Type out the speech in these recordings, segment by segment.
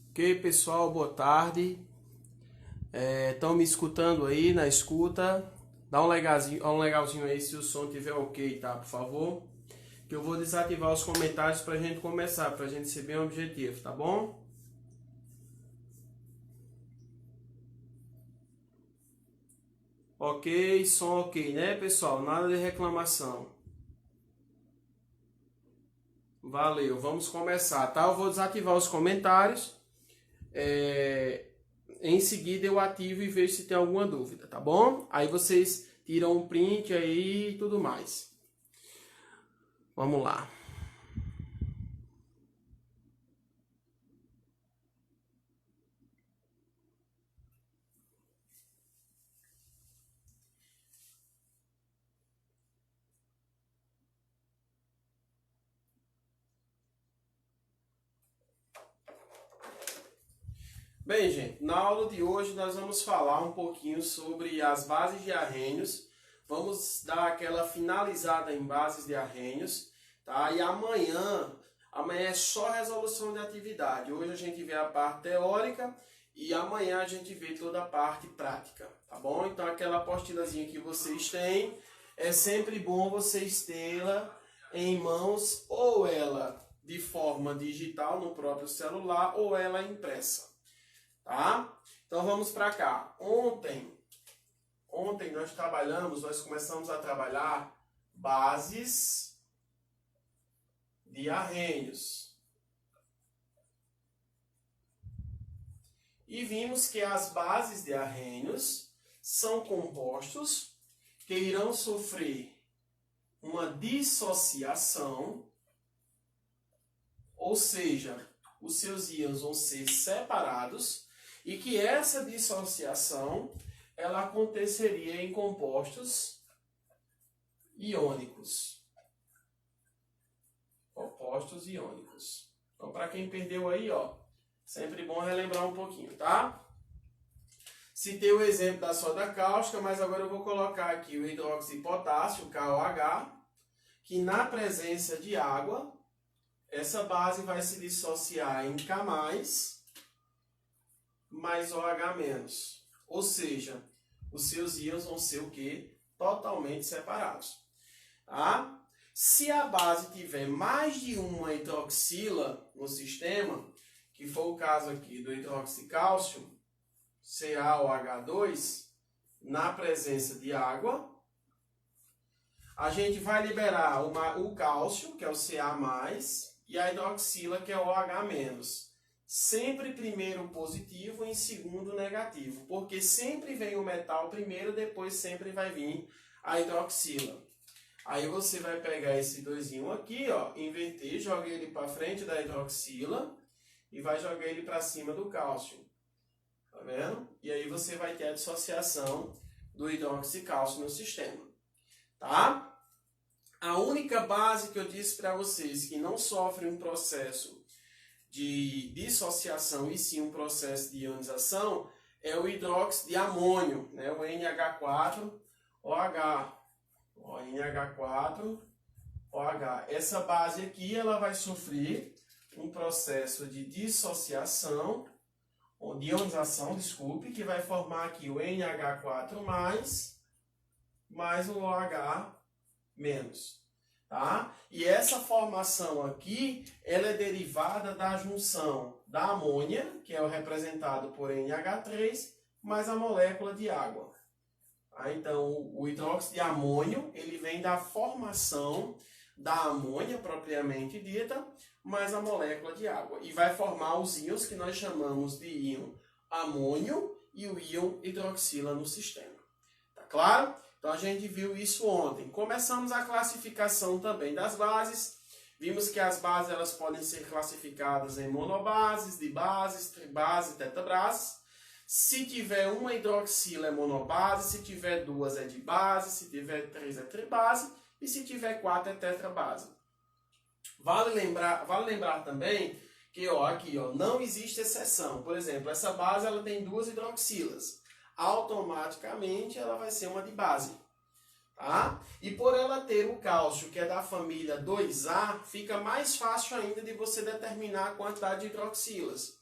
Ok, pessoal, boa tarde. Estão me escutando aí na escuta? Dá um legalzinho aí se o som estiver ok, tá? Por favor. Que eu vou desativar os comentários pra gente começar, pra gente ser bem objetivo, tá bom? Ok, som ok, né, pessoal? Nada de reclamação. Valeu, vamos começar, tá? Eu vou desativar os comentários. Em seguida eu ativo e vejo se tem alguma dúvida, tá bom? Aí vocês tiram um print aí e tudo mais. Vamos lá. Bem, gente, na aula de hoje nós vamos falar um pouquinho sobre as bases de arranhos. Vamos dar aquela finalizada em bases de arranhos, tá? E amanhã é só resolução de atividade. Hoje a gente vê a parte teórica e amanhã a gente vê toda a parte prática, tá bom? Então aquela apostilazinha que vocês têm, é sempre bom vocês tê-la em mãos, ou ela de forma digital no próprio celular, ou ela impressa. Tá? Então vamos para cá. Ontem nós começamos a trabalhar bases de arranhos. E vimos que as bases de arranhos são compostos que irão sofrer uma dissociação, ou seja, os seus íons vão ser separados, e que essa dissociação ela aconteceria em compostos iônicos. Compostos iônicos. Então, para quem perdeu aí, ó, sempre bom relembrar um pouquinho, tá? Citei o exemplo da soda cáustica, mas agora eu vou colocar aqui o hidróxido de potássio, KOH, que na presença de água, essa base vai se dissociar em K+, mais OH-. Ou seja, os seus íons vão ser o quê? Totalmente separados. Tá? Se a base tiver mais de uma hidroxila no sistema, que foi o caso aqui do hidróxido de cálcio, CaOH2, na presença de água, a gente vai liberar o cálcio, que é o Ca+, e a hidroxila, que é o OH-. Sempre primeiro positivo e em segundo negativo, porque sempre vem o metal primeiro, depois sempre vai vir a hidroxila. Aí você vai pegar esse doisinho aqui, ó, inverter, joga ele para frente da hidroxila e vai jogar ele para cima do cálcio. Tá vendo? E aí você vai ter a dissociação do hidróxido de cálcio no sistema. Tá? A única base que eu disse para vocês que não sofre um processo de dissociação e sim um processo de ionização é o hidróxido de amônio, né? O NH4OH. O NH4OH. Essa base aqui ela vai sofrer um processo de dissociação, ou de ionização, desculpe, que vai formar aqui o NH4+, mais o OH-. Tá? E essa formação aqui, ela é derivada da junção da amônia, que é o representado por NH3, mais a molécula de água. Tá? Então, o hidróxido de amônio, ele vem da formação da amônia propriamente dita, mais a molécula de água. E vai formar os íons que nós chamamos de íon amônio e o íon hidroxila no sistema. Tá claro? Então a gente viu isso ontem. Começamos a classificação também das bases. Vimos que as bases elas podem ser classificadas em monobases, dibases, tribases, tetabases. Se tiver uma hidroxila é monobase, se tiver duas é dibase, se tiver três é tribase e se tiver quatro é tetrabase. Vale lembrar também que aqui não existe exceção. Por exemplo, essa base ela tem duas hidroxilas. Automaticamente ela vai ser uma dibase. Tá? E por ela ter o cálcio, que é da família 2A, fica mais fácil ainda de você determinar a quantidade de hidroxilas.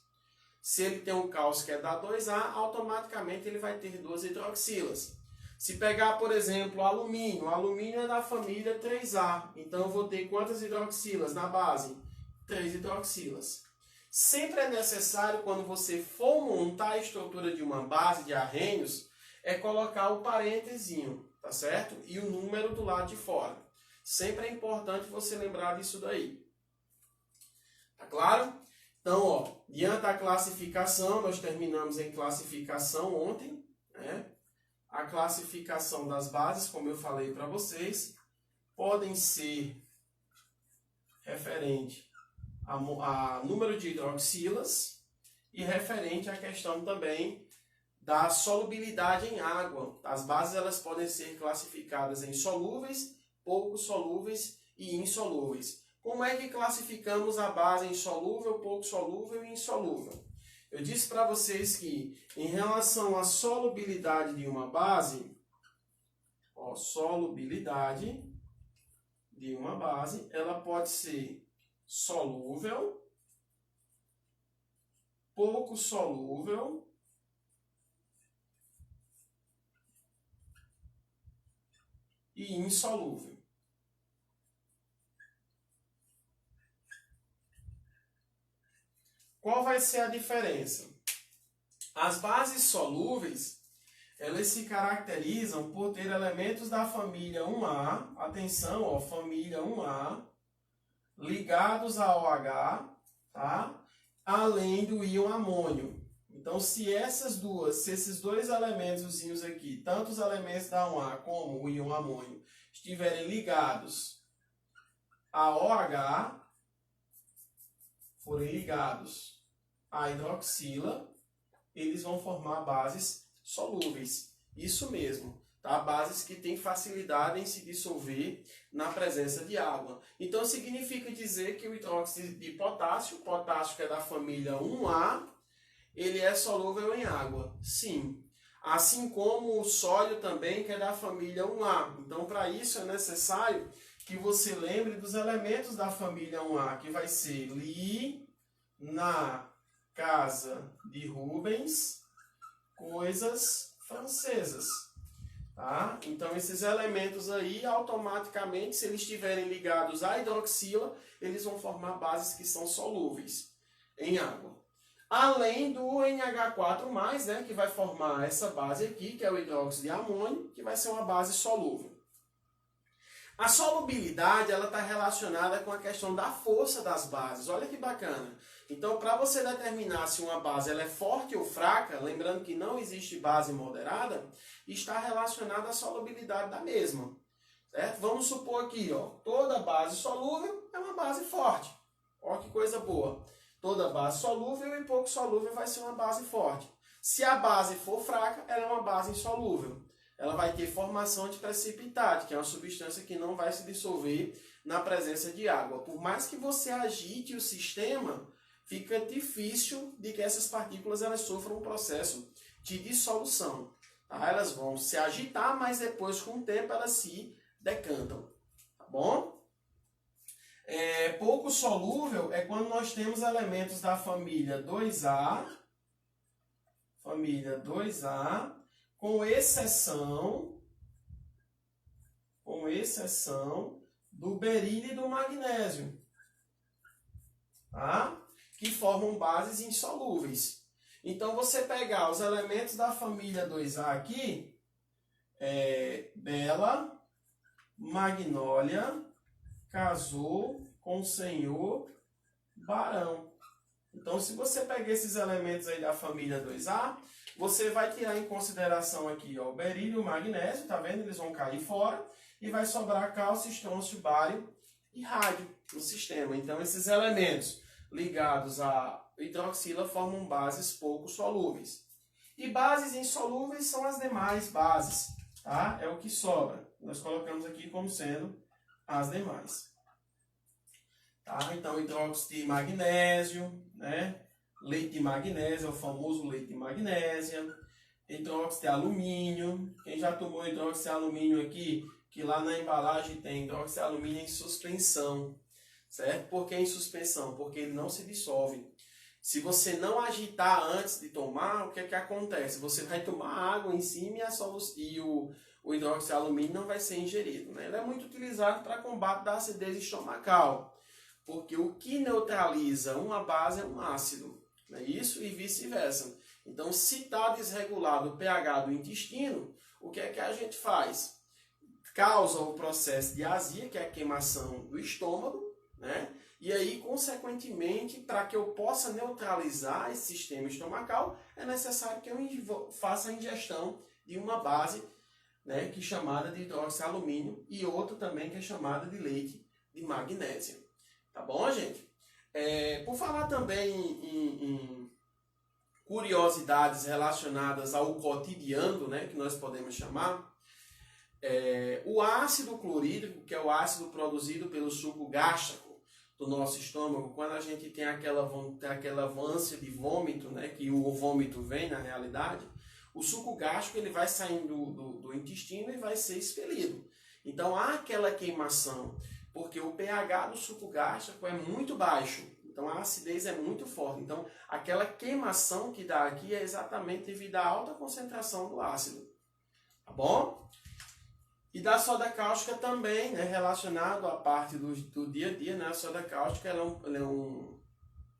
Se ele tem um cálcio que é da 2A, automaticamente ele vai ter 2 hidroxilas. Se pegar, por exemplo, o alumínio é da família 3A. Então eu vou ter quantas hidroxilas na base? 3 hidroxilas. Sempre é necessário, quando você for montar a estrutura de uma base de arrênios, é colocar o parênteses, tá certo? E o número do lado de fora. Sempre é importante você lembrar disso daí. Tá claro? Então, ó, diante da classificação, nós terminamos em classificação ontem, né? A classificação das bases, como eu falei para vocês, podem ser referente a número de hidroxilas e referente à questão também da solubilidade em água. As bases elas podem ser classificadas em solúveis, pouco solúveis e insolúveis. Como é que classificamos a base em solúvel, pouco solúvel e insolúvel? Eu disse para vocês que, em relação à solubilidade de uma base, ó, solubilidade de uma base, ela pode ser solúvel, pouco solúvel e insolúvel. Qual vai ser a diferença? As bases solúveis, elas se caracterizam por ter elementos da família 1A, atenção, ó, família 1A, ligados a OH, tá? Além do íon amônio. Então, se esses dois elementos aqui, tanto os elementos da 1A como o íon amônio, estiverem ligados a OH, forem ligados à hidroxila, eles vão formar bases solúveis. Isso mesmo, tá? Bases que têm facilidade em se dissolver na presença de água. Então, significa dizer que o hidróxido de potássio que é da família 1A, ele é solúvel em água. Sim. Assim como o sódio também, que é da família 1A. Então, para isso é necessário que você lembre dos elementos da família 1A, que vai ser Li, na casa de Rubens, coisas francesas. Tá? Então, esses elementos aí, automaticamente, se eles estiverem ligados à hidroxila, eles vão formar bases que são solúveis em água. Além do NH4+, né, que vai formar essa base aqui, que é o hidróxido de amônio, que vai ser uma base solúvel. A solubilidade ela está relacionada com a questão da força das bases. Olha que bacana. Então, para você determinar se uma base ela é forte ou fraca, lembrando que não existe base moderada, está relacionada à solubilidade da mesma. Certo? Vamos supor aqui, ó, toda base solúvel é uma base forte. Olha que coisa boa. Toda base solúvel e pouco solúvel vai ser uma base forte. Se a base for fraca, ela é uma base insolúvel. Ela vai ter formação de precipitate, que é uma substância que não vai se dissolver na presença de água. Por mais que você agite o sistema, fica difícil de que essas partículas elas sofram um processo de dissolução. Tá? Elas vão se agitar, mas depois, com o tempo, elas se decantam. Tá bom? Pouco solúvel é quando nós temos elementos da família 2A, com exceção do berílio e do magnésio, tá? Que formam bases insolúveis. Então, você pegar os elementos da família 2A aqui, Bela, Magnólia, casou com o senhor Barão. Então, se você pegar esses elementos aí da família 2A, você vai tirar em consideração aqui, ó, o berílio e o magnésio, tá vendo? Eles vão cair fora e vai sobrar cálcio, estrôncio, bário e rádio no sistema. Então, esses elementos ligados à hidroxila formam bases pouco solúveis. E bases insolúveis são as demais bases, tá? É o que sobra. Nós colocamos aqui como sendo as demais. Tá? Então, hidróxido de magnésio, né? Leite de magnésio, é o famoso leite de magnésia. Hidróxido de alumínio. Quem já tomou hidróxido de alumínio aqui, que lá na embalagem tem hidróxido de alumínio em suspensão. Certo? Por que em suspensão? Porque ele não se dissolve. Se você não agitar antes de tomar, o que é que acontece? Você vai tomar água em cima e o hidróxido de alumínio não vai ser ingerido, né? Ele é muito utilizado para combate da acidez estomacal, porque o que neutraliza uma base é um ácido, não é isso? E vice-versa. Então, se está desregulado o pH do intestino, o que é que a gente faz? Causa o processo de azia, que é a queimação do estômago, né? E aí, consequentemente, para que eu possa neutralizar esse sistema estomacal, é necessário que eu faça a ingestão de uma base, né, que é chamada de hidróxido de alumínio, e outra também que é chamada de leite de magnésio. Tá bom, gente? Por falar também em curiosidades relacionadas ao cotidiano, né, que nós podemos chamar, o ácido clorídrico, que é o ácido produzido pelo suco gástrico do nosso estômago, quando a gente tem aquela ânsia de vômito, né, que o vômito vem na realidade, o suco gástrico ele vai saindo do intestino e vai ser expelido. Então há aquela queimação, porque o pH do suco gástrico é muito baixo, então a acidez é muito forte. Então aquela queimação que dá aqui é exatamente devido à alta concentração do ácido. Tá bom? E da soda cáustica também, né, relacionado à parte do dia a dia, né, a soda cáustica ela é um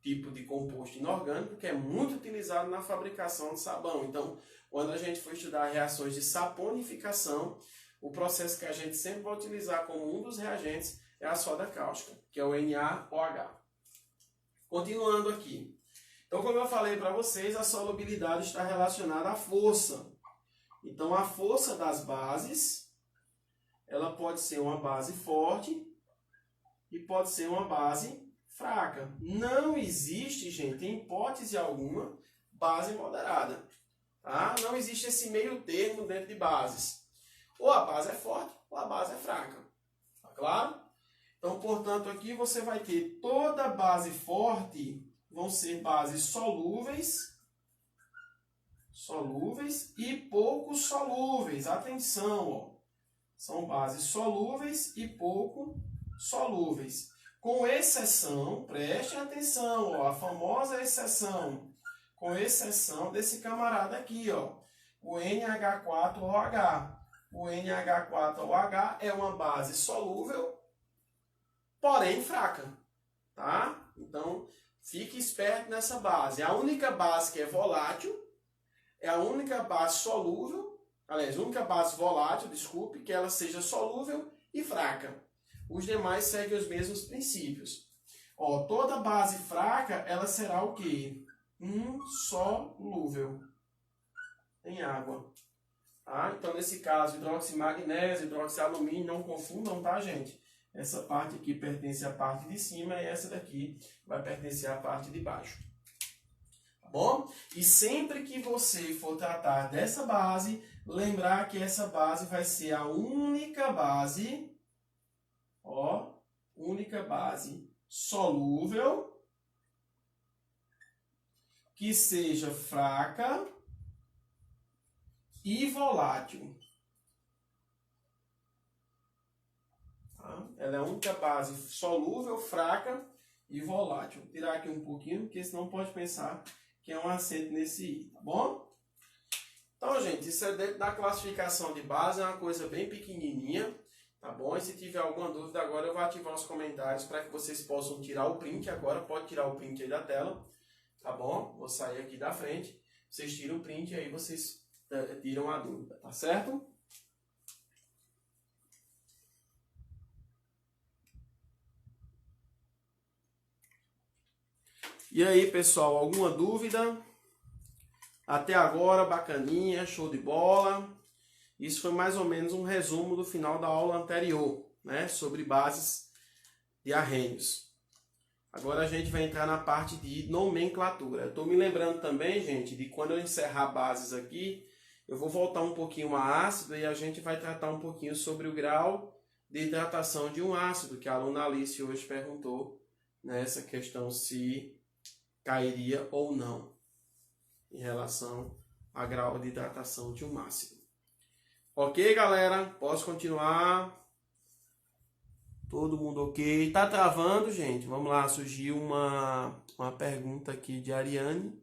tipo de composto inorgânico que é muito utilizado na fabricação de sabão. Então, quando a gente for estudar reações de saponificação, o processo que a gente sempre vai utilizar como um dos reagentes é a soda cáustica, que é o NaOH. Continuando aqui. Então, como eu falei para vocês, a solubilidade está relacionada à força. Então, a força das bases, ela pode ser uma base forte e pode ser uma base fraca. Não existe, gente, em hipótese alguma, base moderada. Tá? Não existe esse meio termo dentro de bases. Ou a base é forte ou a base é fraca. Tá claro? Então, portanto, aqui você vai ter toda base forte, vão ser bases solúveis e pouco solúveis. Atenção, ó. São bases solúveis e pouco solúveis. Com exceção, preste atenção, ó, a famosa exceção, com exceção desse camarada aqui, ó, o NH4OH. O NH4OH é uma base solúvel, porém fraca, tá? Então, fique esperto nessa base. A única base que é volátil é a única base solúvel, aliás, a única base volátil, desculpe, que ela seja solúvel e fraca. Os demais seguem os mesmos princípios. Ó, toda base fraca, ela será o quê? Insolúvel em água. Tá? Então, nesse caso, hidróxido de magnésio, hidróxido de alumínio, não confundam, tá, gente? Essa parte aqui pertence à parte de cima e essa daqui vai pertencer à parte de baixo. Tá bom? E sempre que você for tratar dessa base, lembrar que essa base vai ser a única base, ó, única base solúvel, que seja fraca e volátil. Tá? Ela é a única base solúvel, fraca e volátil. Vou tirar aqui um pouquinho, porque senão pode pensar que é um acento nesse I, tá bom? Então, gente, isso é dentro da classificação de base, é uma coisa bem pequenininha, tá bom? E se tiver alguma dúvida agora, eu vou ativar os comentários para que vocês possam tirar o print agora. Pode tirar o print aí da tela, tá bom? Vou sair aqui da frente, vocês tiram o print e aí vocês tiram a dúvida, tá certo? E aí, pessoal, alguma dúvida? Até agora, bacaninha, show de bola. Isso foi mais ou menos um resumo do final da aula anterior, né? Sobre bases de arrênios. Agora a gente vai entrar na parte de nomenclatura. Eu estou me lembrando também, gente, de quando eu encerrar bases aqui, eu vou voltar um pouquinho a ácido e a gente vai tratar um pouquinho sobre o grau de hidratação de um ácido, que a aluna Alice hoje perguntou nessa questão se cairia ou não em relação a grau de hidratação de um ácido. Ok, galera? Posso continuar? Todo mundo ok? Tá travando, gente? Vamos lá, surgiu uma pergunta aqui de Ariane,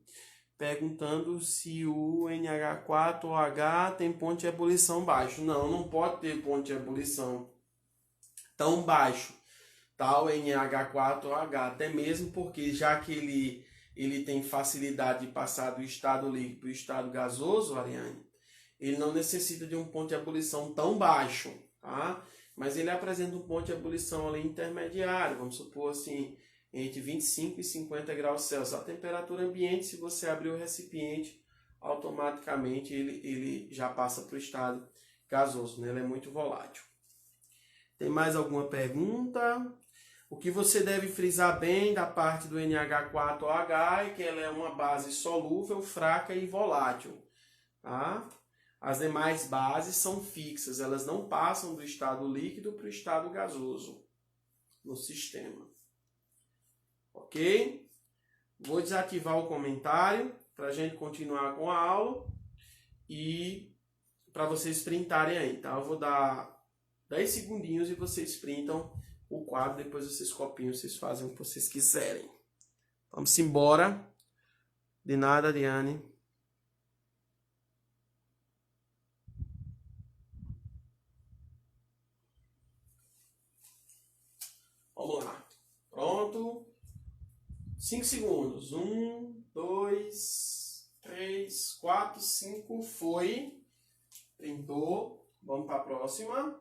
perguntando se o NH4OH tem ponto de ebulição baixo. Não, não pode ter ponto de ebulição tão baixo, tá? O NH4OH, até mesmo porque já que ele tem facilidade de passar do estado líquido para o estado gasoso, Ariane, ele não necessita de um ponto de ebulição tão baixo, tá? Mas ele apresenta um ponto de ebulição ali intermediário, vamos supor assim, entre 25 e 50 graus Celsius. A temperatura ambiente, se você abrir o recipiente, automaticamente ele já passa para o estado gasoso, né? Ele é muito volátil. Tem mais alguma pergunta? O que você deve frisar bem da parte do NH4OH é que ela é uma base solúvel, fraca e volátil, tá? As demais bases são fixas, elas não passam do estado líquido para o estado gasoso no sistema. Ok? Vou desativar o comentário para a gente continuar com a aula e para vocês printarem aí, tá? Eu vou dar 10 segundinhos e vocês printam o quadro, depois vocês copiam, vocês fazem o que vocês quiserem. Vamos embora. De nada, Diane. Vamos lá. Pronto. 5 segundos. 1, 2, 3, 4, 5. Foi. Printou. Vamos para a próxima.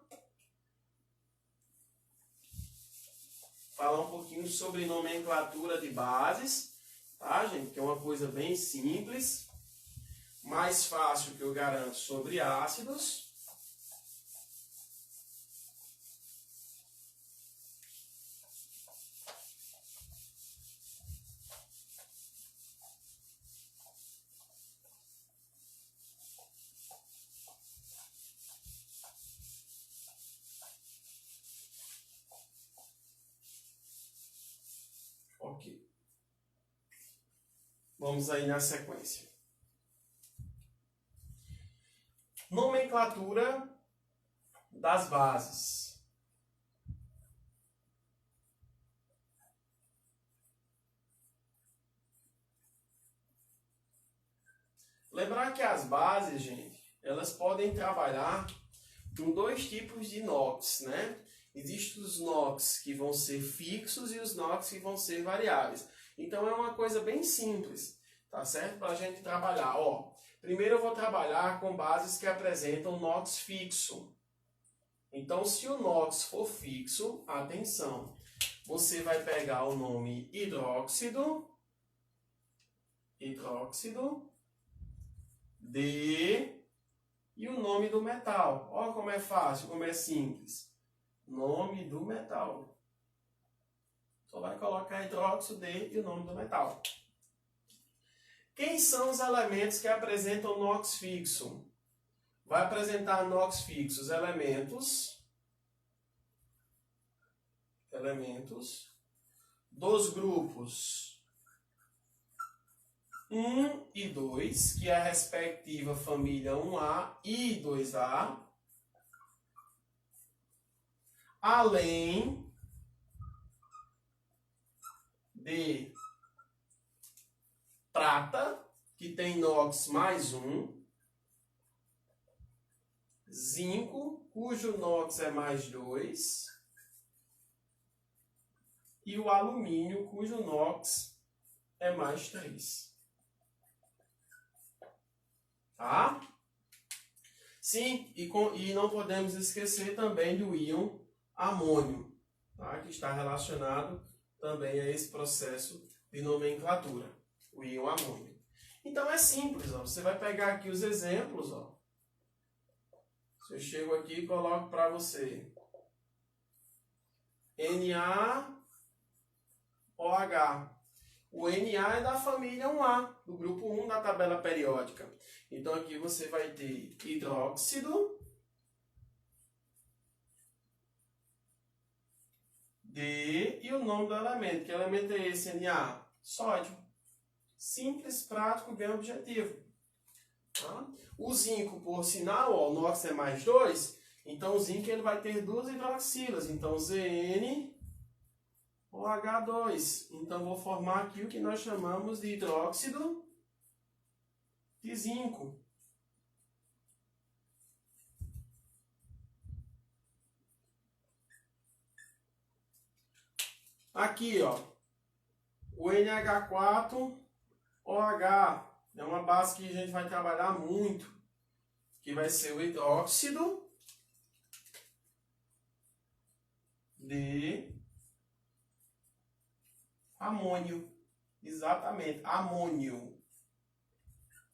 Falar um pouquinho sobre nomenclatura de bases, tá, gente? Que é uma coisa bem simples. Mais fácil que eu garanto sobre ácidos. Ok. Vamos aí na sequência. Nomenclatura das bases. Lembrar que as bases, gente, elas podem trabalhar com dois tipos de NOx, né? Existem os NOx que vão ser fixos e os NOx que vão ser variáveis. Então é uma coisa bem simples, tá certo? Para a gente trabalhar. Ó, primeiro eu vou trabalhar com bases que apresentam NOx fixo. Então se o NOx for fixo, atenção, você vai pegar o nome hidróxido, D e o nome do metal. Olha como é fácil, como é simples. Nome do metal. Só vai colocar hidróxido D e o nome do metal. Quem são os elementos que apresentam NOx fixo? Vai apresentar NOx fixo os elementos dos grupos 1 e 2, que é a respectiva família 1A e 2A, além de prata, que tem NOx mais 1, zinco, cujo NOx é mais 2, e o alumínio, cujo NOx é mais 3. Tá? Sim, e não podemos esquecer também do íon amônio, tá? Que está relacionado também a esse processo de nomenclatura, o íon amônio. Então é simples, ó. Você vai pegar aqui os exemplos, ó. Se eu chego aqui e coloco para você NaOH. O Na é da família 1A, do grupo 1 da tabela periódica. Então aqui você vai ter hidróxido, D e o nome do elemento. Que elemento é esse, Na? Sódio. Simples, prático, bem objetivo. Tá? O zinco, por sinal, ó, o NOx é mais 2, Então, o zinco ele vai ter duas hidroxilas. Então, ZnOH2. Então, vou formar aqui o que nós chamamos de hidróxido de zinco. Aqui, ó, o NH4OH é uma base que a gente vai trabalhar muito, que vai ser o hidróxido de amônio. Exatamente, amônio.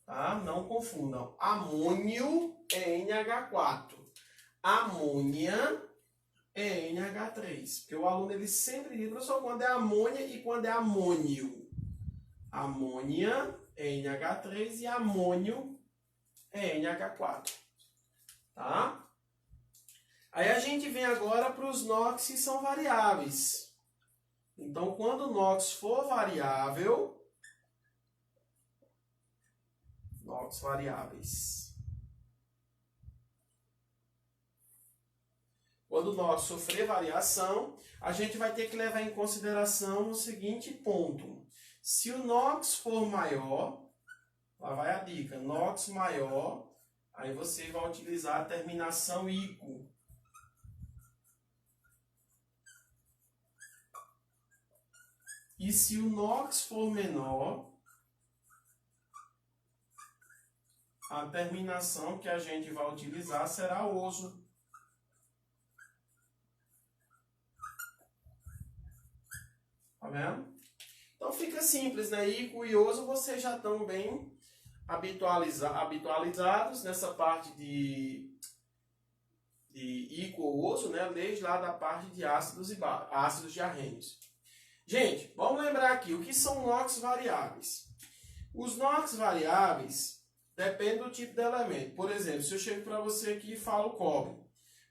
Tá? Não confundam. Amônio é NH4. Amônia é NH3. Porque o aluno ele sempre diz, professor, quando é amônia e quando é amônio. Amônia é NH3 e amônio é NH4. Tá? Aí a gente vem agora para os NOx que são variáveis. Então, quando o NOx for variável, NOx variáveis. Quando o NOx sofrer variação, a gente vai ter que levar em consideração o seguinte ponto. Se o NOx for maior, lá vai a dica, NOx maior, aí você vai utilizar a terminação ICO. E se o NOx for menor, a terminação que a gente vai utilizar será oso. Tá vendo? Então fica simples, né? ICO e oso vocês já estão bem habitualizados nessa parte de ICO ou oso, né? Desde lá da parte de ácidos diarrênicos. Gente, vamos lembrar aqui o que são NOx variáveis. Os NOx variáveis dependem do tipo de elemento. Por exemplo, se eu chego para você aqui e falo cobre.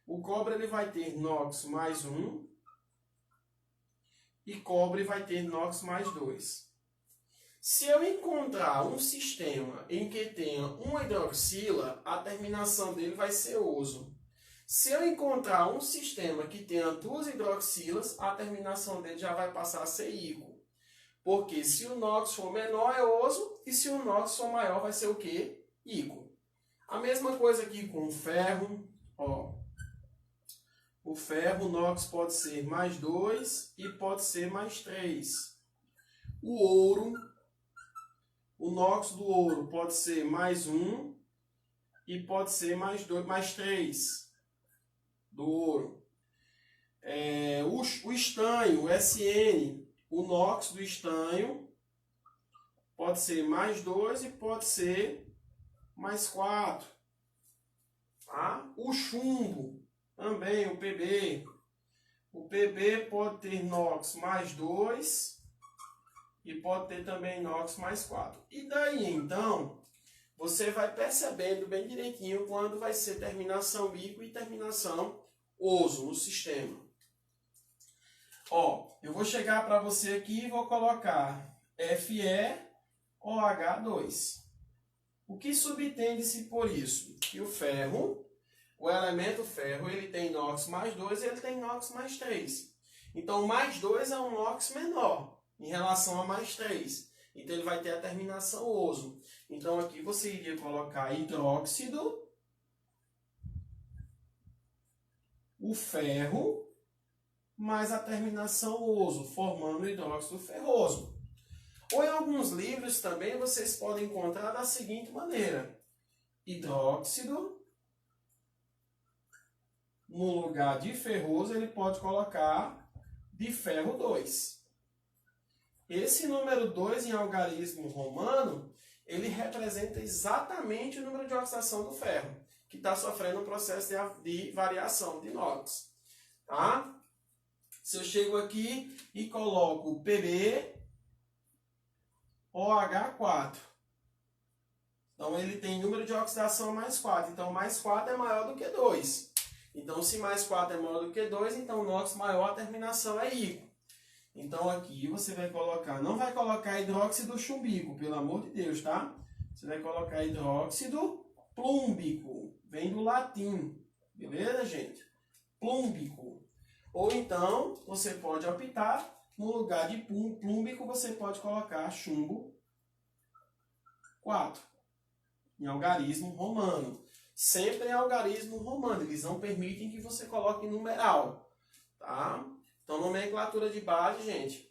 O cobre ele vai ter NOx mais 1 e cobre vai ter NOx mais 2. Se eu encontrar um sistema em que tenha uma hidroxila, a terminação dele vai ser oso. Se eu encontrar um sistema que tenha duas hidroxilas, a terminação dele já vai passar a ser ICO. Porque se o NOx for menor é oso e se o NOx for maior vai ser o quê? ICO. A mesma coisa aqui com o ferro. Ó. O ferro, o NOx pode ser mais 2 e pode ser mais 3. O ouro, o NOx do ouro pode ser mais 1 e pode ser mais 2, mais 3. Do ouro. O estanho, o SN, o NOx do estanho pode ser mais 2 e pode ser mais 4. Tá? O chumbo, também o PB. O PB pode ter NOx mais 2 e pode ter também NOx mais 4. E daí então, você vai percebendo bem direitinho quando vai ser terminação ICO e terminação oso no sistema. Ó, eu vou chegar para você aqui e vou colocar FeOH2. O que subtende-se por isso? Que o ferro, o elemento ferro, ele tem NOx mais 2 e ele tem NOx mais 3. Então, mais 2 é um NOx menor em relação a mais 3. Então, ele vai ter a terminação oso. Então, aqui você iria colocar hidróxido, o ferro, mais a terminação oso, formando o hidróxido ferroso. Ou em alguns livros também vocês podem encontrar da seguinte maneira. Hidróxido, no lugar de ferroso, ele pode colocar de ferro 2. Esse número 2 em algarismo romano, ele representa exatamente o número de oxidação do ferro, que está sofrendo um processo de variação de NOx. Tá? Se eu chego aqui e coloco PbOH4, então ele tem número de oxidação mais 4. Então, mais 4 é maior do que 2. Então, se mais 4 é maior do que 2, então NOx maior, a terminação é ICO. Então, aqui você vai colocar, não vai colocar hidróxido chumbico, pelo amor de Deus, tá? Você vai colocar hidróxido plúmbico, vem do latim, Beleza, gente? Plúmbico. Ou então, você pode optar, no lugar de plúmbico, você pode colocar chumbo 4. Em algarismo romano. Sempre em algarismo romano. Eles não permitem que você coloque numeral. Tá? Então, nomenclatura de base, gente,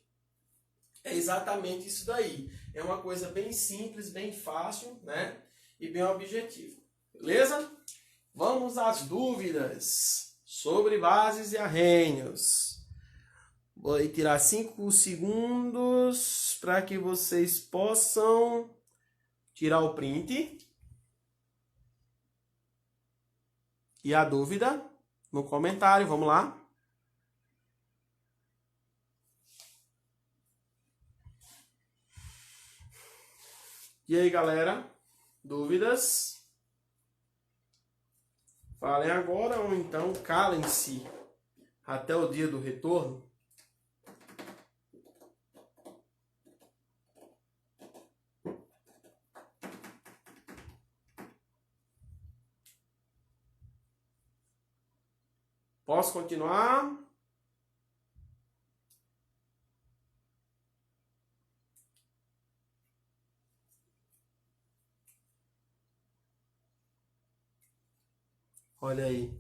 é exatamente isso daí. É uma coisa bem simples, bem fácil, né? E bem objetiva. Beleza? Vamos às dúvidas sobre bases e arranhos. Vou tirar 5 segundos para que vocês possam tirar o print. E a dúvida no comentário, vamos lá. E aí, galera? Dúvidas? Falem agora ou então calem-se até o dia do retorno. Posso continuar? Olha aí.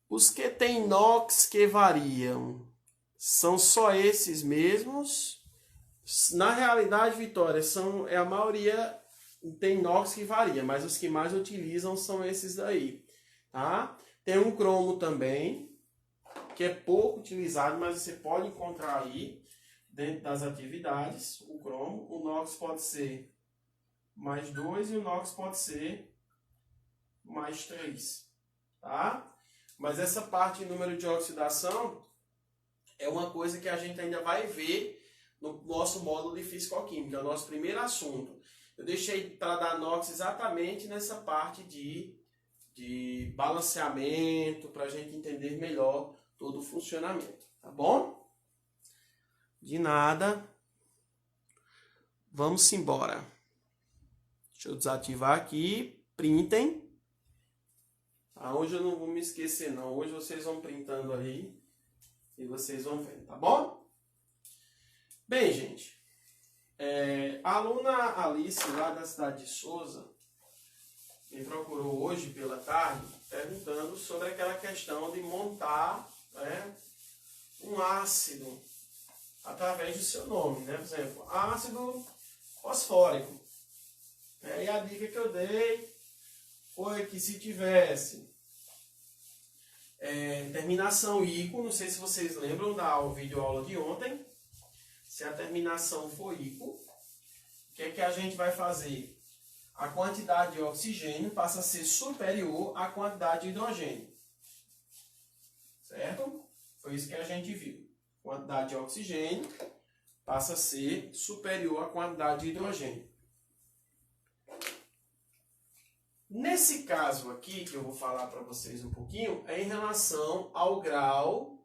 Os que tem inox que variam são só esses mesmos. Na realidade, Vitória, a maioria tem inox que varia, mas os que mais utilizam são esses daí, tá? Tem um cromo também, que é pouco utilizado, mas você pode encontrar aí dentro das atividades, o cromo. O inox pode ser mais 2 e o inox pode ser mais 3, tá? Mas essa parte de número de oxidação é uma coisa que a gente ainda vai ver no nosso módulo de Físico-Química, é o nosso primeiro assunto. Eu deixei para dar inox exatamente nessa parte de balanceamento, para a gente entender melhor todo o funcionamento, tá bom? De nada. Vamos embora. Deixa eu desativar aqui. Printem. Hoje eu não vou me esquecer, não. Hoje vocês vão printando aí e vocês vão vendo, tá bom? Bem, gente, a aluna Alice, lá da cidade de Souza, me procurou hoje pela tarde perguntando sobre aquela questão de montar, né, um ácido através do seu nome, né? Por exemplo, ácido fosfórico. E a dica que eu dei foi que se tivesse terminação ICO, não sei se vocês lembram da videoaula de ontem, se a terminação for ICO, o que é que a gente vai fazer? A quantidade de oxigênio passa a ser superior à quantidade de hidrogênio. Certo? Foi isso que a gente viu. A quantidade de oxigênio passa a ser superior à quantidade de hidrogênio. Nesse caso aqui, que eu vou falar para vocês um pouquinho, é em relação ao grau,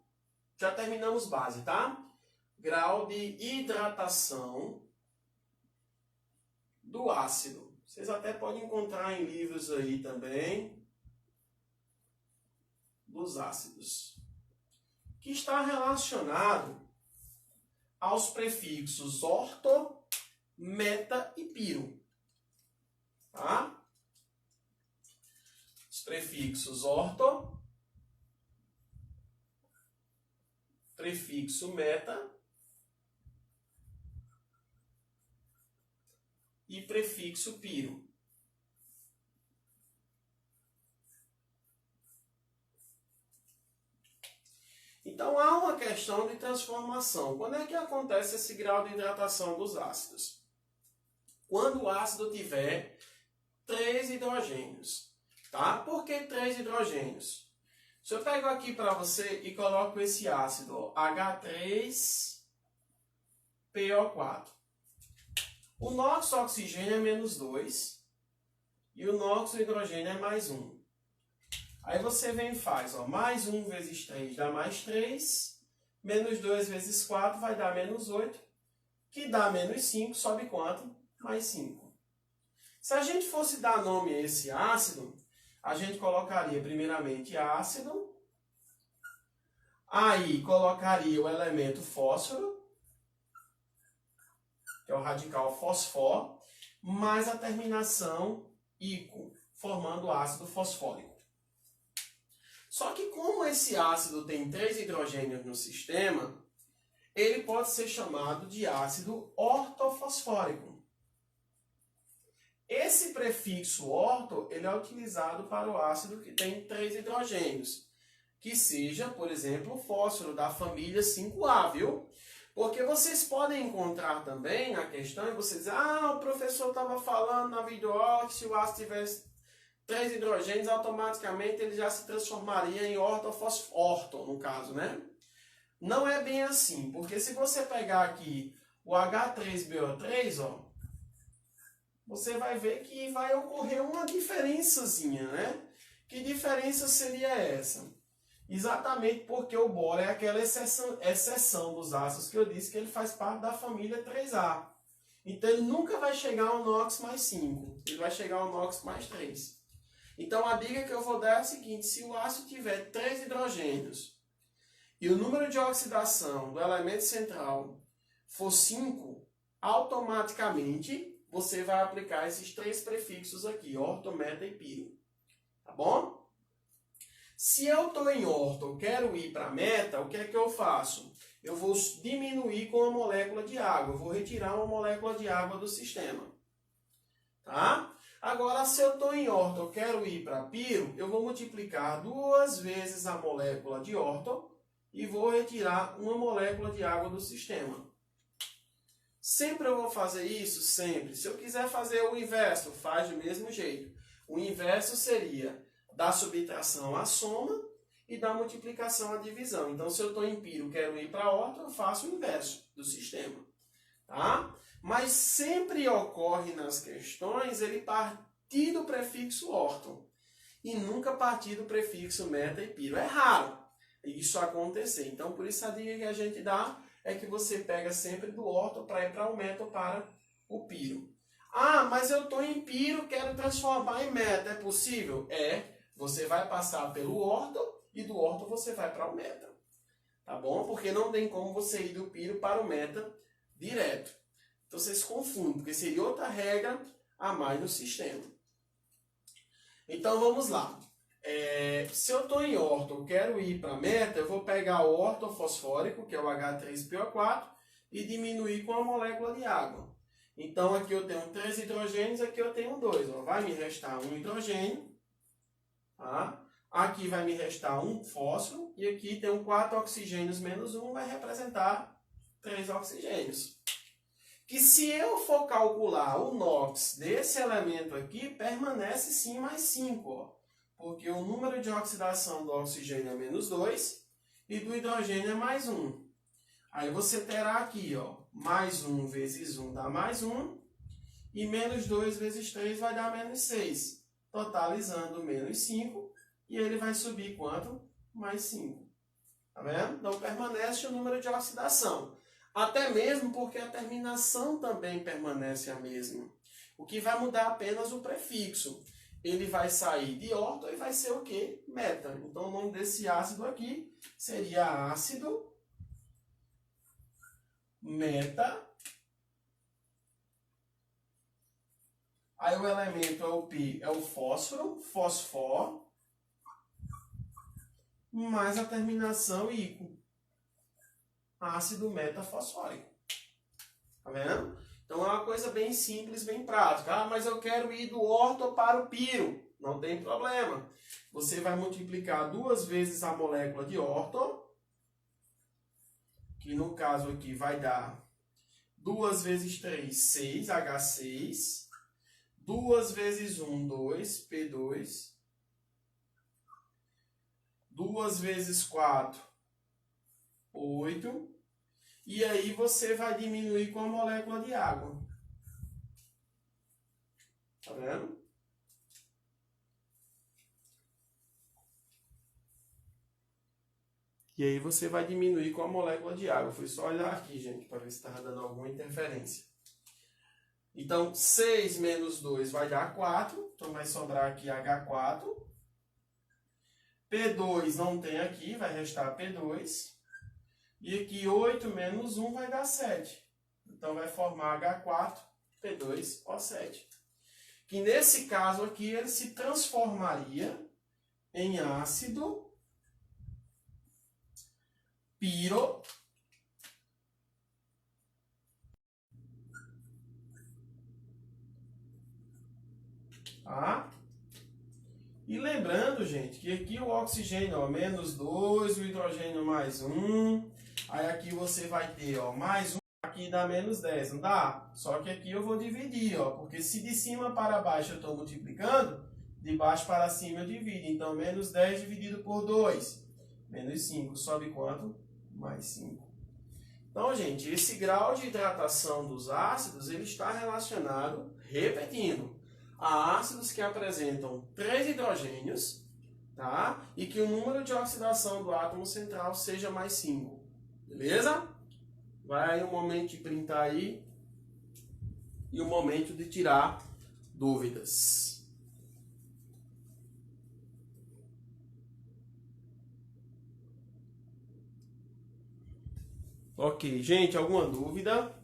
já terminamos base, tá? Grau de hidratação do ácido. Vocês até podem encontrar em livros aí também, dos ácidos, que está relacionado aos prefixos orto, meta e piro. Tá? Os prefixos orto, prefixo meta e prefixo piro. Então há uma questão de transformação. Quando é que acontece esse grau de hidratação dos ácidos? Quando o ácido tiver 3 hidrogênios. Tá? Por que 3 hidrogênios? Se eu pego aqui para você e coloco esse ácido H3PO4. O nosso oxigênio é menos 2 e o nosso hidrogênio é mais 1. Aí você vem e faz, mais 1 vezes 3 dá mais 3, menos 2 vezes 4 vai dar menos 8, que dá menos 5, sobe quanto? Mais 5. Se a gente fosse dar nome a esse ácido, a gente colocaria primeiramente ácido, aí colocaria o elemento fósforo, que é o radical fosfor, mais a terminação ico, formando o ácido fosfórico. Só que como esse ácido tem 3 hidrogênios no sistema, ele pode ser chamado de ácido ortofosfórico. Esse prefixo orto, ele é utilizado para o ácido que tem 3 hidrogênios, que seja, por exemplo, o fósforo da família 5A, viu? Porque vocês podem encontrar também na questão, e vocês dizem, o professor estava falando na videoaula que se o ácido tivesse 3 hidrogênios, automaticamente ele já se transformaria em orto, no caso, né? Não é bem assim, porque se você pegar aqui o H3BO3, ó, você vai ver que vai ocorrer uma diferençazinha, né? Que diferença seria essa? Exatamente porque o boro é aquela exceção dos ácidos que eu disse que ele faz parte da família 3A. Então ele nunca vai chegar ao NOx mais 5, ele vai chegar ao NOx mais 3. Então a dica que eu vou dar é a seguinte, se o ácido tiver 3 hidrogênios e o número de oxidação do elemento central for 5, automaticamente você vai aplicar esses 3 prefixos aqui, orto, meta e piro. Tá bom? Se eu estou em orto, quero ir para meta, o que é que eu faço? Eu vou diminuir com a molécula de água, eu vou retirar uma molécula de água do sistema. Tá? Agora, se eu estou em orto, eu quero ir para piro, eu vou multiplicar 2 vezes a molécula de orto e vou retirar uma molécula de água do sistema. Sempre eu vou fazer isso? Sempre. Se eu quiser fazer o inverso, faz do mesmo jeito. O inverso seria da subtração a soma e da multiplicação a divisão. Então, se eu estou em piro, quero ir para orto, eu faço o inverso do sistema. Tá? Mas sempre ocorre nas questões ele partir do prefixo orto e nunca partir do prefixo meta e piro. É raro isso acontecer. Então, por isso a dica que a gente dá é que você pega sempre do orto para ir para o meta ou para o piro. Mas eu estou em piro, quero transformar em meta. É possível? É. Você vai passar pelo orto e do orto você vai para o meta. Tá bom? Porque não tem como você ir do piro para o meta direto. Então você se confunde, porque seria outra regra a mais no sistema. Então vamos lá. Se eu estou em orto, eu quero ir para meta, eu vou pegar o ortofosfórico, que é o H3PO4, e diminuir com a molécula de água. Então aqui eu tenho 3 hidrogênios, aqui eu tenho 2. Ó. Vai me restar um hidrogênio. Tá? Aqui vai me restar um fósforo, e aqui tem 4 oxigênios menos 1, vai representar 3 oxigênios. Que se eu for calcular o NOx desse elemento aqui, permanece sim mais 5, ó. Porque o número de oxidação do oxigênio é menos 2 e do hidrogênio é mais 1. Aí você terá aqui, ó, mais 1 vezes 1 dá mais 1 e menos 2 vezes 3 vai dar menos 6, totalizando menos 5 e ele vai subir quanto? Mais 5. Tá vendo? Então permanece o número de oxidação. Até mesmo porque a terminação também permanece a mesma. O que vai mudar apenas o prefixo. Ele vai sair de orto e vai ser o quê? Meta. Então o nome desse ácido aqui seria ácido meta. Aí o elemento é o P, é o fósforo, fosfor, mais a terminação ico. Ácido metafosfórico. Tá vendo? Então é uma coisa bem simples, bem prática. Mas eu quero ir do orto para o piro. Não tem problema. Você vai multiplicar 2 vezes a molécula de orto, que no caso aqui vai dar 2 vezes 3, 6, H6. 2 vezes 1, 2, P2. 2 vezes 4, 8. E aí você vai diminuir com a molécula de água. Tá vendo? E aí você vai diminuir com a molécula de água. Foi só olhar aqui, gente, para ver se estava dando alguma interferência. Então, 6 menos 2 vai dar 4. Então vai sobrar aqui H4. P2 não tem aqui, vai restar P2. E aqui 8 menos 1 vai dar 7. Então vai formar H4, P2O7. Que nesse caso aqui ele se transformaria em ácido piro. Tá? E lembrando, gente, que aqui o oxigênio, ó, menos 2, o hidrogênio mais 1. Aí aqui você vai ter, ó, mais 1, aqui dá menos 10, não dá? Só que aqui eu vou dividir, ó, porque se de cima para baixo eu estou multiplicando, de baixo para cima eu divido. Então, menos 10 dividido por 2, menos 5. Sobe quanto? Mais 5. Então, gente, esse grau de hidratação dos ácidos, ele está relacionado, repetindo, a ácidos que apresentam 3 hidrogênios, tá? E que o número de oxidação do átomo central seja mais 5. Beleza? Vai aí o momento de printar aí e o momento de tirar dúvidas. Ok, gente, alguma dúvida?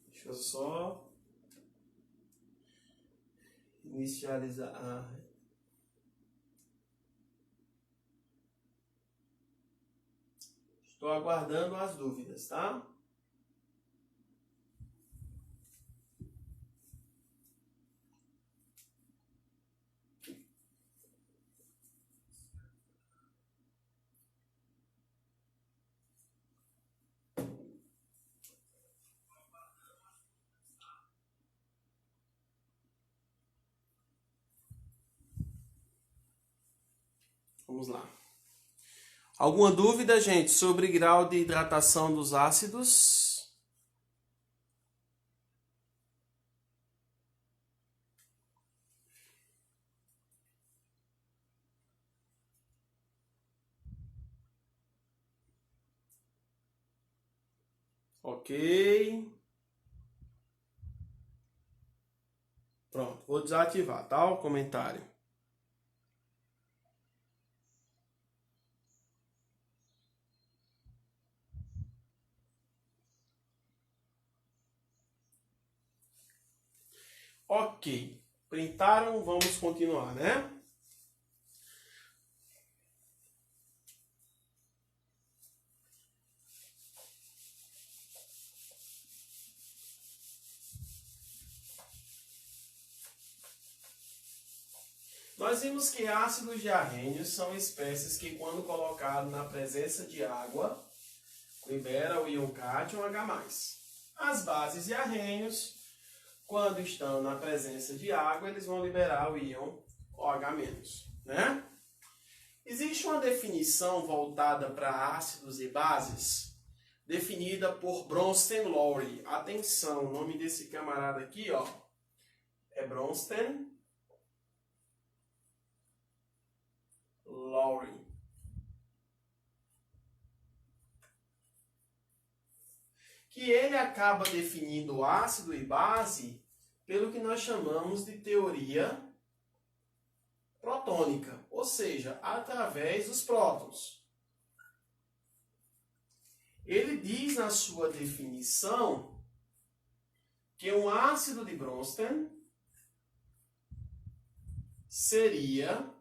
Deixa eu só inicializar. Estou aguardando as dúvidas, tá? Vamos lá. Alguma dúvida, gente, sobre grau de hidratação dos ácidos? Ok. Pronto, vou desativar, tá? O comentário. Ok. Printaram, vamos continuar, né? Nós vimos que ácidos diarrênios são espécies que, quando colocado na presença de água, libera o íon cátion H+. As bases diarrênios, quando estão na presença de água, eles vão liberar o íon OH-, né? Existe uma definição voltada para ácidos e bases, definida por Bronsted-Lowry. Atenção, o nome desse camarada aqui, ó, é Bronsted-Lowry. Que ele acaba definindo ácido e base pelo que nós chamamos de teoria protônica, ou seja, através dos prótons. Ele diz na sua definição que um ácido de Bronsted seria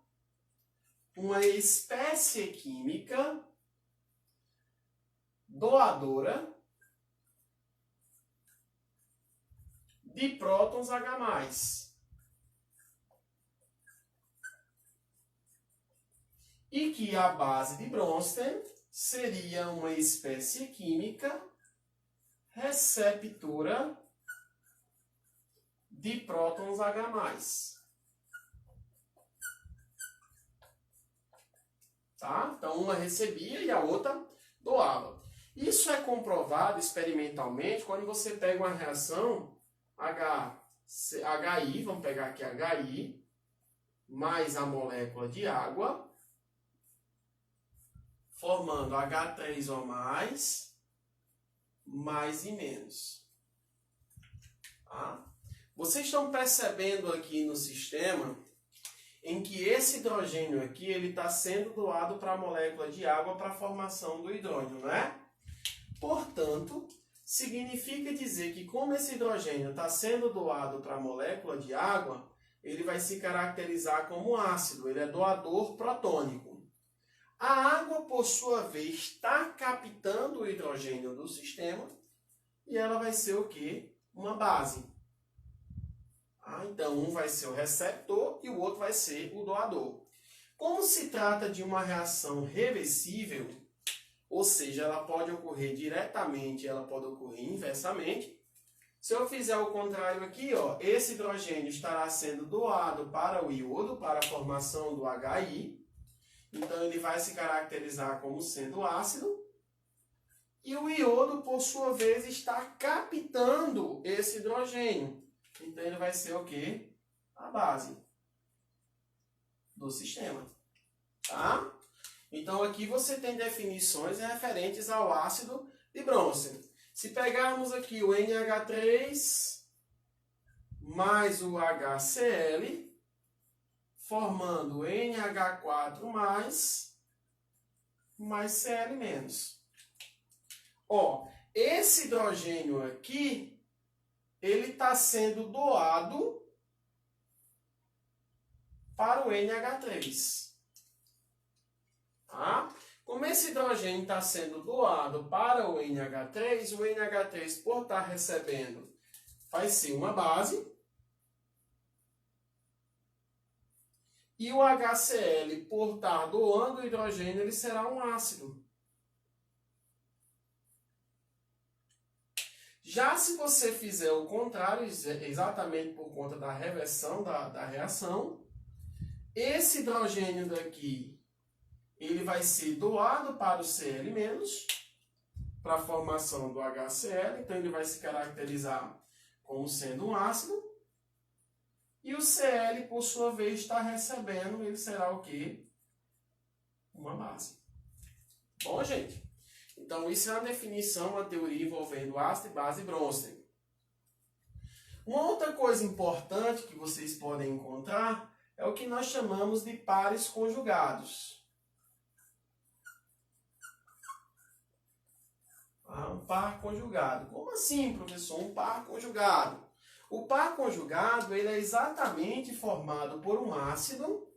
uma espécie química doadora de prótons H+. E que a base de Bronsted seria uma espécie química receptora de prótons H+. Tá? Então, uma recebia e a outra doava. Isso é comprovado experimentalmente quando você pega uma reação HI, vamos pegar aqui HI, mais a molécula de água, formando H3O+, mais e menos. Tá? Vocês estão percebendo aqui no sistema em que esse hidrogênio aqui ele está sendo doado para a molécula de água para a formação do hidrônio, não é? Portanto, significa dizer que como esse hidrogênio está sendo doado para a molécula de água, ele vai se caracterizar como ácido, ele é doador protônico. A água, por sua vez, está captando o hidrogênio do sistema e ela vai ser o quê? Uma base. Então, um vai ser o receptor e o outro vai ser o doador. Como se trata de uma reação reversível, ou seja, ela pode ocorrer diretamente, ela pode ocorrer inversamente. Se eu fizer o contrário aqui, ó, esse hidrogênio estará sendo doado para o iodo, para a formação do HI. Então, ele vai se caracterizar como sendo ácido. E o iodo, por sua vez, está captando esse hidrogênio. Então, ele vai ser o quê? A base do sistema. Tá? Então, aqui você tem definições referentes ao ácido de Bronsted. Se pegarmos aqui o NH3 mais o HCl, formando NH4 mais Cl menos. Ó, esse hidrogênio aqui, ele está sendo doado para o NH3. Tá? Como esse hidrogênio está sendo doado para o NH3, por estar recebendo, vai ser uma base. E o HCl, por estar doando o hidrogênio, ele será um ácido. Já se você fizer o contrário, exatamente por conta da reversão da reação, esse hidrogênio daqui, ele vai ser doado para o Cl-, para a formação do HCl, então ele vai se caracterizar como sendo um ácido, e o Cl, por sua vez, está recebendo, ele será o quê? Uma base. Bom, gente? Então, isso é uma definição, uma teoria envolvendo ácido e base Bronsted. Uma outra coisa importante que vocês podem encontrar é o que nós chamamos de pares conjugados. Um par conjugado. Como assim, professor? Um par conjugado. O par conjugado ele é exatamente formado por um ácido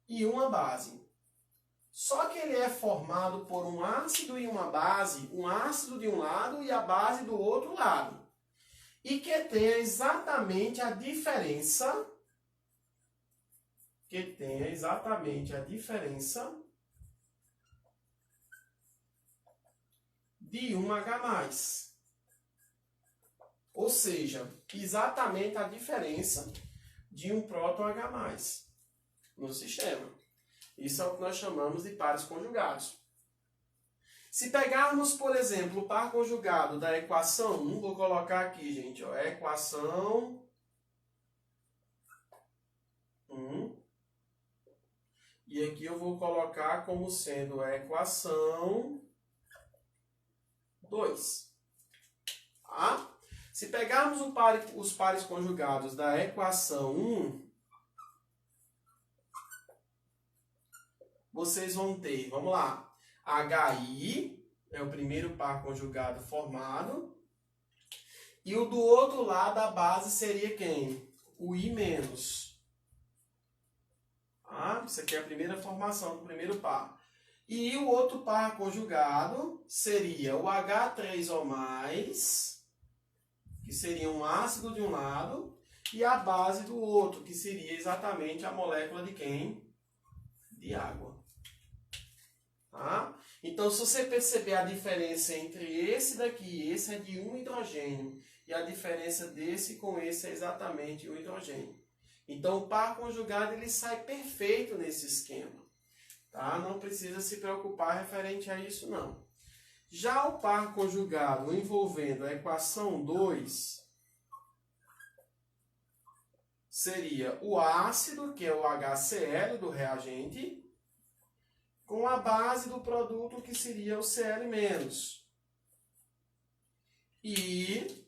e uma base. Só que ele é formado por um ácido e uma base, um ácido de um lado e a base do outro lado. E que tem exatamente a diferença de um H+. Ou seja, exatamente a diferença de um próton H+ no sistema. Isso é o que nós chamamos de pares conjugados. Se pegarmos, por exemplo, o par conjugado da equação 1, vou colocar aqui, gente, ó, equação 1. E aqui eu vou colocar como sendo a equação 2. Tá? Se pegarmos os pares conjugados da equação 1, vocês vão ter, vamos lá, HI é o primeiro par conjugado formado. E o do outro lado, a base seria quem? O I-. Isso aqui é a primeira formação do primeiro par. E o outro par conjugado seria o H3O+, que seria um ácido de um lado, e a base do outro, que seria exatamente a molécula de quem? De água. Tá? Então, se você perceber a diferença entre esse daqui, esse é de um hidrogênio, e a diferença desse com esse é exatamente o hidrogênio. Então, o par conjugado ele sai perfeito nesse esquema. Tá? Não precisa se preocupar referente a isso, não. Já o par conjugado envolvendo a equação 2 seria o ácido, que é o HCl do reagente, com a base do produto, que seria o Cl-. E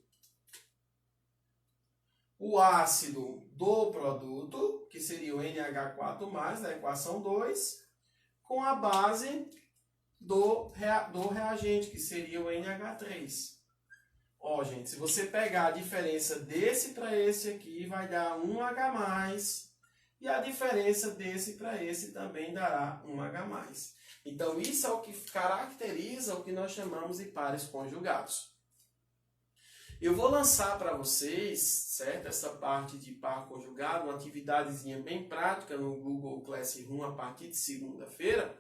o ácido do produto, que seria o NH4+, da equação 2, com a base do reagente, que seria o NH3. Ó, gente, se você pegar a diferença desse para esse aqui, vai dar 1H+, e a diferença desse para esse também dará 1H+. Então, isso é o que caracteriza o que nós chamamos de pares conjugados. Eu vou lançar para vocês, certo? Essa parte de par conjugado, uma atividadezinha bem prática no Google Classroom a partir de segunda-feira,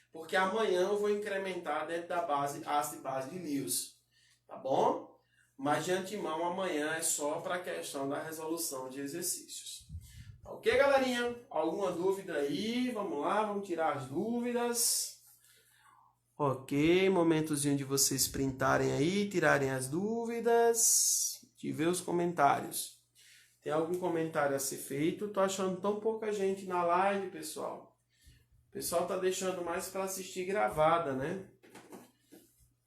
porque amanhã eu vou incrementar dentro da base, ácido e base de Lewis, tá bom? Mas de antemão amanhã é só para a questão da resolução de exercícios. Ok, galerinha? Alguma dúvida aí? Vamos lá, vamos tirar as dúvidas. Ok, momentozinho de vocês printarem aí, tirarem as dúvidas, de ver os comentários. Tem algum comentário a ser feito? Tô achando tão pouca gente na live, pessoal. O pessoal tá deixando mais para assistir gravada, né?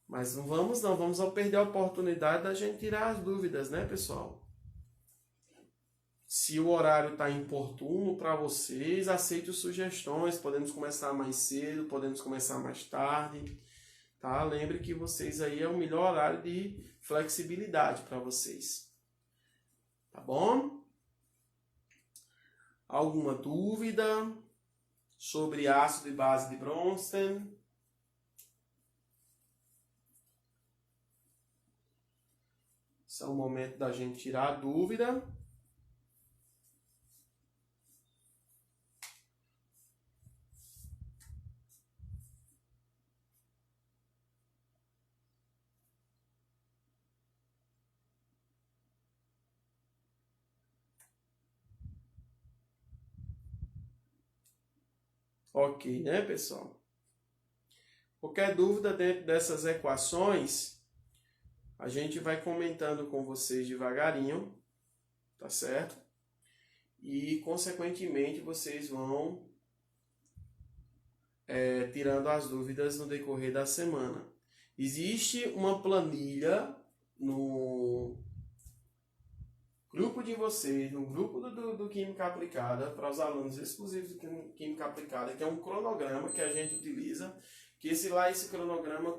Mas não, vamos perder a oportunidade da gente tirar as dúvidas, né, pessoal? Se o horário está importuno para vocês, aceite sugestões. Podemos começar mais cedo, podemos começar mais tarde. Tá? Lembre que vocês aí é o melhor horário de flexibilidade para vocês. Tá bom? Alguma dúvida sobre ácido e base de Bronsted? Esse é o momento da gente tirar a dúvida. Ok, né, pessoal? Qualquer dúvida dentro dessas equações, a gente vai comentando com vocês devagarinho, tá certo? E, consequentemente, vocês vão tirando as dúvidas no decorrer da semana. Existe uma planilha no grupo de vocês, no grupo do Química Aplicada, para os alunos exclusivos do Química Aplicada, que é um cronograma que a gente utiliza, que esse cronograma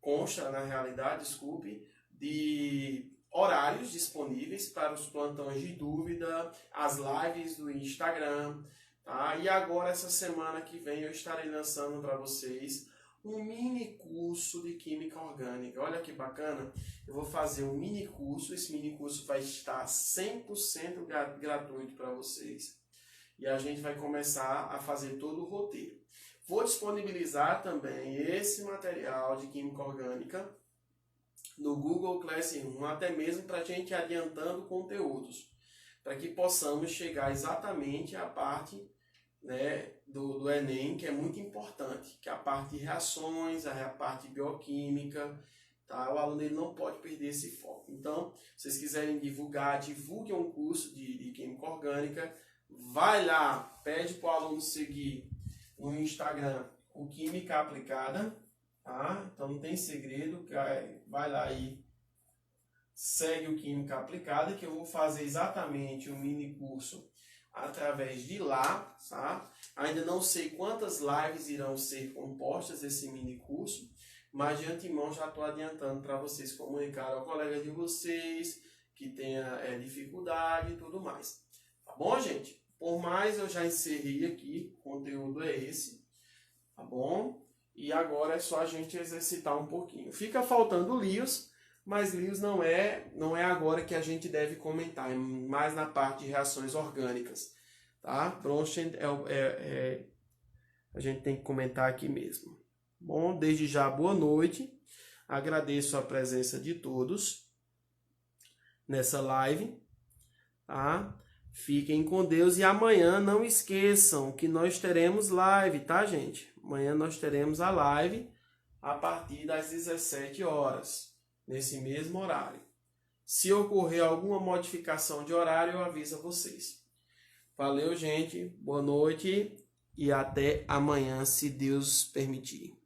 consta, na realidade, de horários disponíveis para os plantões de dúvida, as lives do Instagram, tá? E agora, essa semana que vem, eu estarei lançando para vocês um mini curso de Química Orgânica. Olha que bacana! Eu vou fazer um mini curso, esse mini curso vai estar 100% gratuito para vocês. E a gente vai começar a fazer todo o roteiro. Vou disponibilizar também esse material de Química Orgânica no Google Classroom, até mesmo para a gente ir adiantando conteúdos, para que possamos chegar exatamente à parte, né, do Enem, que é muito importante, que é a parte de reações, a parte bioquímica, tá? O aluno ele não pode perder esse foco. Então, se vocês quiserem divulgar, divulguem um curso de Química Orgânica, vai lá, pede para o aluno seguir no Instagram o Química Aplicada, tá? Então não tem segredo, vai lá e segue o Química Aplicada, que eu vou fazer exatamente um mini curso através de lá, tá? Ainda não sei quantas lives irão ser compostas desse mini curso, mas de antemão já estou adiantando para vocês comunicar ao colega de vocês que tenha dificuldade e tudo mais. Tá bom, gente? Por mais, eu já encerrei aqui, o conteúdo é esse, tá bom? E agora é só a gente exercitar um pouquinho. Fica faltando Lewis, mas Lewis não é agora que a gente deve comentar, é mais na parte de reações orgânicas, tá? Bronsted a gente tem que comentar aqui mesmo. Bom, desde já, boa noite. Agradeço a presença de todos nessa live, tá? Fiquem com Deus e amanhã não esqueçam que nós teremos live, tá, gente? Amanhã nós teremos a live a partir das 17 horas, nesse mesmo horário. Se ocorrer alguma modificação de horário, eu aviso a vocês. Valeu, gente. Boa noite e até amanhã, se Deus permitir.